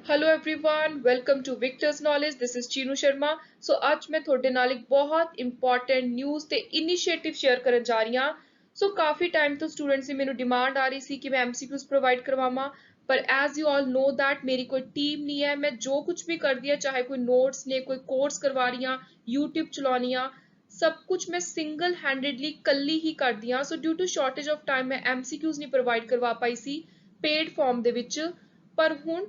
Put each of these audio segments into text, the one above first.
Hello everyone, welcome to Victors knowledge. This is Cheenu Sharma. So आज मैं ਤੁਹਾਡੇ ਨਾਲ ਇੱਕ ਬਹੁਤ ਇੰਪੋਰਟੈਂਟ ਨਿਊਜ਼ ਤੇ ਇਨੀਸ਼ੀਏਟਿਵ ਸ਼ੇਅਰ ਕਰਨ ਜਾ ਰਹੀ ਹਾਂ। ਸੋ ਕਾਫੀ ਟਾਈਮ ਤੋਂ ਸਟੂਡੈਂਟਸ ਦੀ ਮੈਨੂੰ ਡਿਮਾਂਡ ਆ ਰਹੀ ਸੀ ਕਿ ਮੈਂ ਐਮਸੀਕਿਊਜ਼ ਪ੍ਰੋਵਾਈਡ ਕਰਵਾਵਾਂ, ਪਰ as you all know that ਮੇਰੀ ਕੋਈ ਟੀਮ ਨਹੀਂ ਹੈ। ਮੈਂ ਜੋ ਕੁਝ ਵੀ ਕਰਦੀ ਹਾਂ, ਚਾਹੇ ਕੋਈ ਨੋਟਸ ਨੇ, ਕੋਈ ਕੋਰਸ ਕਰਵਾ ਰਹੀ ਹਾਂ, YouTube ਚਲਾਉਣੀ ਆ, सब कुछ मैं सिंगल हैंडेडली कल्ली ही करदी हां। So due to shortage of time मैं एमसीक्यूज नहीं प्रोवाइड करवा पाई सी पेड फॉर्म दे विच, पर हुण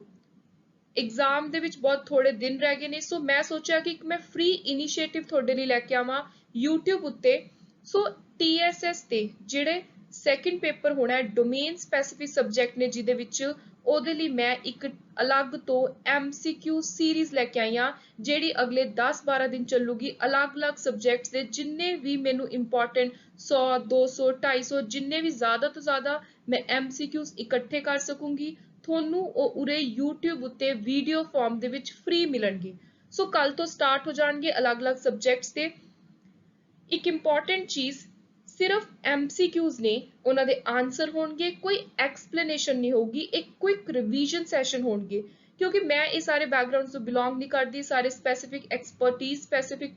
एग्जाम ਦੇ ਵਿੱਚ ਬਹੁਤ ਥੋੜੇ ਦਿਨ ਰਹਿ ਗਏ ਨੇ। ਸੋ ਮੈਂ ਸੋਚਿਆ ਕਿ ਇੱਕ ਮੈਂ ਫ੍ਰੀ ਇਨੀਸ਼ੀਏਟਿਵ ਤੁਹਾਡੇ ਲਈ ਲੈ ਕੇ ਆਵਾਂ YouTube ਉੱਤੇ। ਸੋ TSS ਤੇ ਜਿਹੜੇ ਸੈਕੰਡ ਪੇਪਰ ਹੋਣਾ ਹੈ ਡੋਮੇਨ ਸਪੈਸਿਫਿਕ ਸਬਜੈਕਟ ਨੇ, ਜਿਹਦੇ ਵਿੱਚ ਉਹਦੇ ਲਈ ਮੈਂ ਇੱਕ ਅਲੱਗ ਤੋਂ MCQ ਸੀਰੀਜ਼ ਲੈ ਕੇ ਆਈ ਹਾਂ, ਜਿਹੜੀ ਅਗਲੇ 10-12 ਦਿਨ ਚੱਲੂਗੀ। ਅਲੱਗ-ਅਲੱਗ ਸਬਜੈਕਟਸ ਦੇ ਜਿੰਨੇ ਵੀ ਮੈਨੂੰ ਇੰਪੋਰਟੈਂਟ 100 200 250 ਜਿੰਨੇ ਵੀ ਜ਼ਿਆਦਾ ਤੋਂ ਜ਼ਿਆਦਾ ਮੈਂ MCQs ਇਕੱਠੇ ਕਰ ਸਕੂੰਗੀ, ਤੁਹਾਨੂੰ ਉਹ ਉਰੇ YouTube ਉੱਤੇ ਵੀਡੀਓ ਫਾਰਮ ਦੇ ਵਿੱਚ ਫ੍ਰੀ ਮਿਲਣਗੇ। ਸੋ ਕੱਲ ਤੋਂ ਸਟਾਰਟ ਹੋ ਜਾਣਗੇ ਅਲੱਗ-ਅਲੱਗ ਸਬਜੈਕਟਸ ਤੇ। ਇੱਕ ਇੰਪੋਰਟੈਂਟ ਚੀਜ਼, ਸਿਰਫ MCQs ਨੇ, ਉਹਨਾਂ ਦੇ ਆਨਸਰ ਹੋਣਗੇ, ਕੋਈ ਐਕਸਪਲੇਨੇਸ਼ਨ ਨਹੀਂ ਹੋਊਗੀ, ਇੱਕ ਕੁਇਕ ਰਿਵੀਜ਼ਨ ਸੈਸ਼ਨ ਹੋਣਗੇ। ਕਿਉਂਕਿ ਮੈਂ ਇਹ ਸਾਰੇ ਬੈਕਗ੍ਰਾਉਂਡਸ ਤੋਂ ਬਿਲੋਂਗ ਨਹੀਂ ਕਰਦੀ, ਸਾਰੇ ਸਪੈਸਿਫਿਕ ਐਕਸਪਰਟੀਜ਼ ਸਪੈਸਿਫਿਕ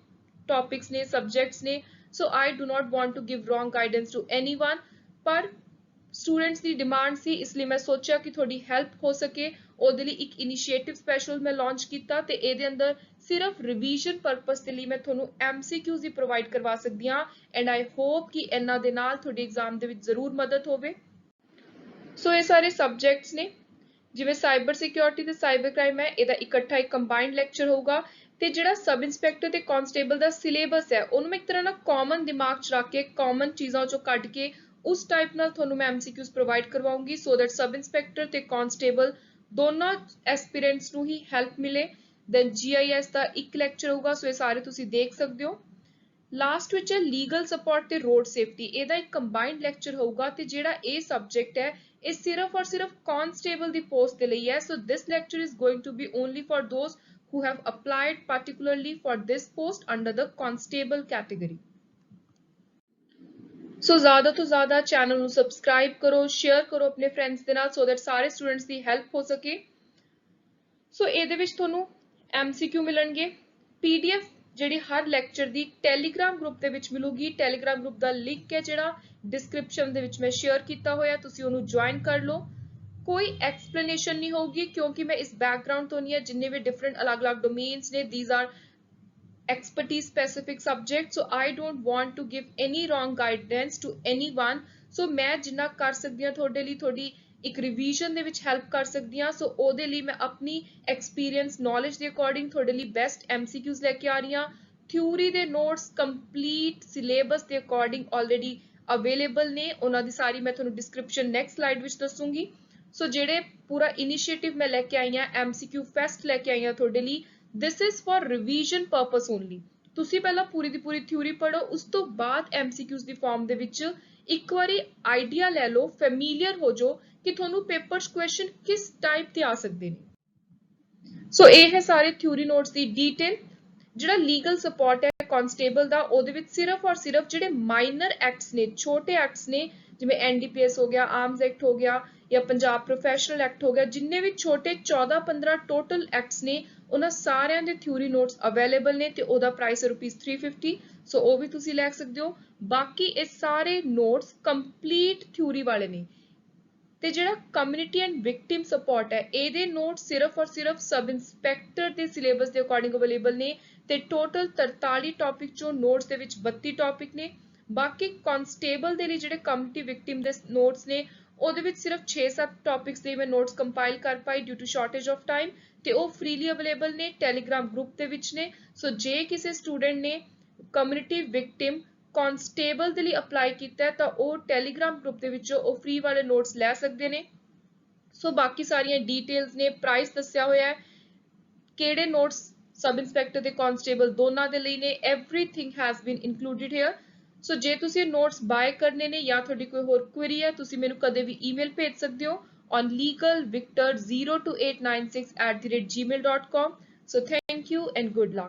ਟੌਪਿਕਸ ਨੇ, ਸਬਜੈਕਟਸ ਨੇ। So I do not want to give wrong guidance to anyone, ਪਰ स्टूडेंट्स की डिमांड सी, इसलिए मैं सोचा कि थोड़ी हेल्प हो सके। ਉਹਦੇ ਲਈ ਇੱਕ ਇਨੀਸ਼ੀਏਟਿਵ ਸਪੈਸ਼ਲ ਮੈਂ ਲਾਂਚ ਕੀਤਾ ਤੇ ਇਹਦੇ ਅੰਦਰ ਸਿਰਫ ਰਿਵੀਜ਼ਨ ਪਰਪਸ ਦੇ ਲਈ ਮੈਂ ਤੁਹਾਨੂੰ MCQs ਹੀ ਪ੍ਰੋਵਾਈਡ ਕਰਵਾ ਸਕਦੀ ਹਾਂ। ਐਂਡ ਆਈ ਹੋਪ ਕਿ ਇਹਨਾਂ ਦੇ ਨਾਲ ਤੁਹਾਡੇ ਐਗਜ਼ਾਮ ਦੇ ਵਿੱਚ ਜ਼ਰੂਰ ਮਦਦ ਹੋਵੇ। ਸੋ ਇਹ ਸਾਰੇ ਸਬਜੈਕਟਸ ਨੇ, ਜਿਵੇਂ ਸਾਈਬਰ ਸਿਕਿਉਰਿਟੀ ਤੇ ਸਾਈਬਰ ਕ੍ਰਾਈਮ ਹੈ, ਇਹਦਾ ਇਕੱਠਾ ਇੱਕ ਕੰਬਾਈਨਡ ਲੈਕਚਰ ਹੋਊਗਾ। ਤੇ ਜਿਹੜਾ ਸਬ ਇੰਸਪੈਕਟਰ ਤੇ ਕਾਂਸਟੇਬਲ ਦਾ ਸਿਲੇਬਸ ਹੈ, ਉਹਨੂੰ ਮੈਂ ਇੱਕ ਤਰ੍ਹਾਂ ਨਾਲ ਕਾਮਨ ਦਿਮਾਗ 'ਚ ਰੱਖ ਕੇ, ਕਾਮਨ ਚੀਜ਼ਾਂ 'ਚੋਂ ਕੱਢ ਕੇ ਉਸ ਟਾਈਪ ਨਾਲ ਤੁਹਾਨੂੰ ਮੈਂ MCQs ਪ੍ਰੋਵਾਈਡ ਕਰਵਾਉਂਗੀ, ਸੋ ਦੈਟ ਸਬ ਇੰਸਪੈਕਟਰ ਤੇ ਕਾਂਸਟੇਬਲ ਦੋਨਾਂ ਐਸਪੀਰੈਂਟਸ ਨੂੰ ਹੀ ਹੈਲਪ ਮਿਲੇ। ਦੈਨ GIS ਦਾ ਇੱਕ ਲੈਕਚਰ ਹੋਊਗਾ। ਸੋ ਇਹ ਸਾਰੇ ਤੁਸੀਂ ਦੇਖ ਸਕਦੇ ਹੋ। ਲਾਸਟ ਵਿੱਚ ਹੈ ਲੀਗਲ ਸਪੋਰਟ ਤੇ ਰੋਡ ਸੇਫਟੀ, ਇਹਦਾ ਇੱਕ ਕੰਬਾਈਨਡ ਲੈਕਚਰ ਹੋਊਗਾ। ਤੇ ਜਿਹੜਾ ਇਹ ਸਬਜੈਕਟ ਹੈ, ਇਹ ਸਿਰਫ ਔਰ ਸਿਰਫ ਕਾਂਸਟੇਬਲ ਦੀ ਪੋਸਟ ਦੇ ਲਈ ਹੈ। So this lecture is going to be only for those who have applied particularly for this post under the constable category. ਸੋ ਜ਼ਿਆਦਾ ਤੋਂ ਜ਼ਿਆਦਾ ਚੈਨਲ ਨੂੰ ਸਬਸਕ੍ਰਾਈਬ ਕਰੋ, ਸ਼ੇਅਰ ਕਰੋ ਆਪਣੇ ਫਰੈਂਡਸ ਦੇ ਨਾਲ, ਸੋ ਦੈਟ ਸਾਰੇ ਸਟੂਡੈਂਟਸ ਦੀ ਹੈਲਪ ਹੋ ਸਕੇ। ਸੋ ਇਹਦੇ ਵਿੱਚ ਤੁਹਾਨੂੰ MCQ ਮਿਲਣਗੇ, PDF ਜਿਹੜੀ ਹਰ ਲੈਕਚਰ ਦੀ ਟੈਲੀਗ੍ਰਾਮ ਗਰੁੱਪ ਦੇ ਵਿੱਚ ਮਿਲੂਗੀ। ਟੈਲੀਗ੍ਰਾਮ ਗਰੁੱਪ ਦਾ ਲਿੰਕ ਹੈ ਜਿਹੜਾ ਡਿਸਕ੍ਰਿਪਸ਼ਨ ਦੇ ਵਿੱਚ ਮੈਂ ਸ਼ੇਅਰ ਕੀਤਾ ਹੋਇਆ, ਤੁਸੀਂ ਉਹਨੂੰ ਜੁਆਇਨ ਕਰ ਲਓ। ਕੋਈ ਐਕਸਪਲੇਨੇਸ਼ਨ ਨਹੀਂ ਹੋਊਗੀ ਕਿਉਂਕਿ ਮੈਂ ਇਸ ਬੈਕਗ੍ਰਾਉਂਡ ਤੋਂ ਨਹੀਂ ਹੈ। ਜਿੰਨੇ ਵੀ ਡਿਫਰੈਂਟ ਅਲੱਗ-ਅਲੱਗ ਡੋਮੇਨਸ ਨੇ, these are expertise specific subject, so I don't want to give any wrong guidance to anyone. So मैं जिन्ना कर सकती हाँ ਤੁਹਾਡੇ ਲਈ, ਤੁਹਾਡੀ ਇੱਕ ਰਿਵੀਜ਼ਨ ਦੇ ਵਿੱਚ ਹੈਲਪ ਕਰ ਸਕਦੀ ਹਾਂ। ਸੋ ਉਹਦੇ ਲਈ ਮੈਂ ਆਪਣੀ ਐਕਸਪੀਰੀਅੰਸ ਨੌਲੇਜ ਦੇ ਅਕੋਰਡਿੰਗ ਤੁਹਾਡੇ ਲਈ ਬੈਸਟ MCQs ਲੈ ਕੇ ਆ ਰਹੀ ਹਾਂ। ਥਿਊਰੀ ਦੇ ਨੋਟਸ ਕੰਪਲੀਟ ਸਿਲੇਬਸ ਦੇ ਅਕੋਰਡਿੰਗ ਆਲਰੇਡੀ ਅਵੇਲੇਬਲ ਨੇ, ਉਹਨਾਂ ਦੀ ਸਾਰੀ ਮੈਂ ਤੁਹਾਨੂੰ ਡਿਸਕ੍ਰਿਪਸ਼ਨ ਨੈਕਸਟ ਸਲਾਈਡ ਵਿੱਚ ਦੱਸੂਗੀ। ਸੋ ਜਿਹੜੇ ਪੂਰਾ ਇਨੀਸ਼ੀਏਟਿਵ ਮੈਂ ਲੈ ਕੇ ਆਈ ਹਾਂ, MCQ ਫੈਸਟ ਲੈ ਕੇ ਆਈ ਹਾਂ ਤੁਹਾਡੇ ਲਈ, this is for revision purpose only। ਤੁਸੀਂ ਪਹਿਲਾਂ ਪੂਰੀ ਦੀ ਪੂਰੀ ਥਿਊਰੀ ਪੜ੍ਹੋ, ਉਸ ਤੋਂ ਬਾਅਦ MCQs ਦੀ ਫਾਰਮ ਦੇ ਵਿੱਚ ਇੱਕ ਵਾਰੀ ਆਈਡੀਆ ਲੈ ਲਓ, ਫੈਮੀਲੀਅਰ ਹੋ ਜਾਓ ਕਿ ਤੁਹਾਨੂੰ ਪੇਪਰ 'ਚ ਕੁਐਸਚਨ ਕਿਸ ਟਾਈਪ ਦੇ ਆ ਸਕਦੇ ਨੇ। ਸੋ ਇਹ ਹੈ ਸਾਰੇ ਥਿਊਰੀ ਨੋਟਸ ਦੀ ਡੀਟੇਲ। ਜਿਹੜਾ ਲੀਗਲ ਸਪੋਰਟ ਹੈ ਕਾਂਸਟੇਬਲ ਦਾ, ਉਹਦੇ ਵਿੱਚ ਸਿਰਫ ਔਰ ਸਿਰਫ ਜਿਹੜੇ ਮਾਈਨਰ ਐਕਟਸ ਨੇ, ਛੋਟੇ ਐਕਟਸ ਨੇ, ਜਿਵੇਂ NDPS ਹੋ ਗਿਆ, ਆਰਮਸ ਐਕਟ ਹੋ ਗਿਆ, ਜਾਂ ਪੰਜਾਬ ਪ੍ਰੋਫੈਸ਼ਨਲ ਐਕਟ ਹੋ ਗਿਆ, ਜਿੰਨੇ ਵੀ ਛੋਟੇ 14-15 ਟੋਟਲ ਐਕਟਸ ਨੇ, ਉਹਨਾਂ ਸਾਰਿਆਂ ਦੇ ਥਿਊਰੀ ਨੋਟਸ ਅਵੇਲੇਬਲ ਨੇ ਤੇ ਉਹਦਾ ਪ੍ਰਾਈਸ ਹੈ ₹350। ਸੋ ਉਹ ਵੀ ਤੁਸੀਂ ਲੈ ਸਕਦੇ ਹੋ। ਬਾਕੀ ਇਹ ਸਾਰੇ ਨੋਟਸ ਕੰਪਲੀਟ ਥਿਊਰੀ ਵਾਲੇ ਨੇ। ਤੇ ਜਿਹੜਾ ਕਮਿਊਨਿਟੀ ਐਂਡ ਵਿਕਟਿਮ ਸਪੋਰਟ ਹੈ, ਇਹਦੇ ਨੋਟਸ ਸਿਰਫ ਔਰ ਸਿਰਫ ਸਬ ਇੰਸਪੈਕਟਰ ਦੇ ਸਿਲੇਬਸ ਦੇ ਅਕੋਰਡਿੰਗ ਅਵੇਲੇਬਲ ਨੇ ਤੇ ਟੋਟਲ 43 ਟੌਪਿਕ ਚੋਂ ਨੋਟਸ ਦੇ ਵਿੱਚ 32 ਟੌਪਿਕ ਨੇ। ਬਾਕੀ ਕਾਂਸਟੇਬਲ ਦੇ ਲਈ ਜਿਹੜੇ ਕਮਿਊਨਿਟੀ ਵਿਕਟਿਮ ਦੇ ਨੋਟਸ ਨੇ, ਉਹਦੇ ਵਿੱਚ ਸਿਰਫ 6-7 ਟੌਪਿਕਸ ਦੇ ਮੈਂ ਨੋਟਸ ਕੰਪਾਈਲ ਕਰ ਪਾਈ due to shortage of time, ਤੇ ਉਹ ਫ੍ਰੀਲੀ ਅਵੇਲੇਬਲ ਨੇ, ਟੈਲੀਗ੍ਰਾਮ ਗਰੁੱਪ ਦੇ ਵਿੱਚ ਨੇ। ਸੋ ਜੇ ਕਿਸੇ ਸਟੂਡੈਂਟ ਨੇ ਕਮਿਊਨਿਟੀ ਵਿਕਟਿਮ ਕਾਂਸਟੇਬਲ ਦੇ ਲਈ ਅਪਲਾਈ ਕੀਤਾ ਹੈ, ਤਾਂ ਉਹ ਟੈਲੀਗ੍ਰਾਮ ਗਰੁੱਪ ਦੇ ਵਿੱਚੋਂ ਉਹ ਫ੍ਰੀ ਵਾਲੇ ਨੋਟਸ ਲੈ ਸਕਦੇ ਨੇ। ਸੋ ਬਾਕੀ ਸਾਰੀਆਂ ਡੀਟੇਲਸ ਨੇ, ਪ੍ਰਾਈਸ ਦੱਸਿਆ ਹੋਇਆ ਹੈ, ਕਿਹੜੇ ਨੋਟਸ ਸਬ ਇੰਸਪੈਕਟਰ ਤੇ ਕਾਂਸਟੇਬਲ ਦੋਨਾਂ ਦੇ ਲਈ ਨੇ, everything has been included here. So ਜੇ ਤੁਸੀਂ ਨੋਟਸ ਬਾਏ ਕਰਨੇ ਨੇ ਜਾਂ ਤੁਹਾਡੀ ਕੋਈ ਹੋਰ ਕੁਐਰੀ ਹੈ, ਤੁਸੀਂ ਮੈਨੂੰ ਕਦੇ ਵੀ ਈਮੇਲ ਭੇਜ ਸਕਦੇ ਹੋ on legalvictor02896@gmail.com। So thank you and good luck.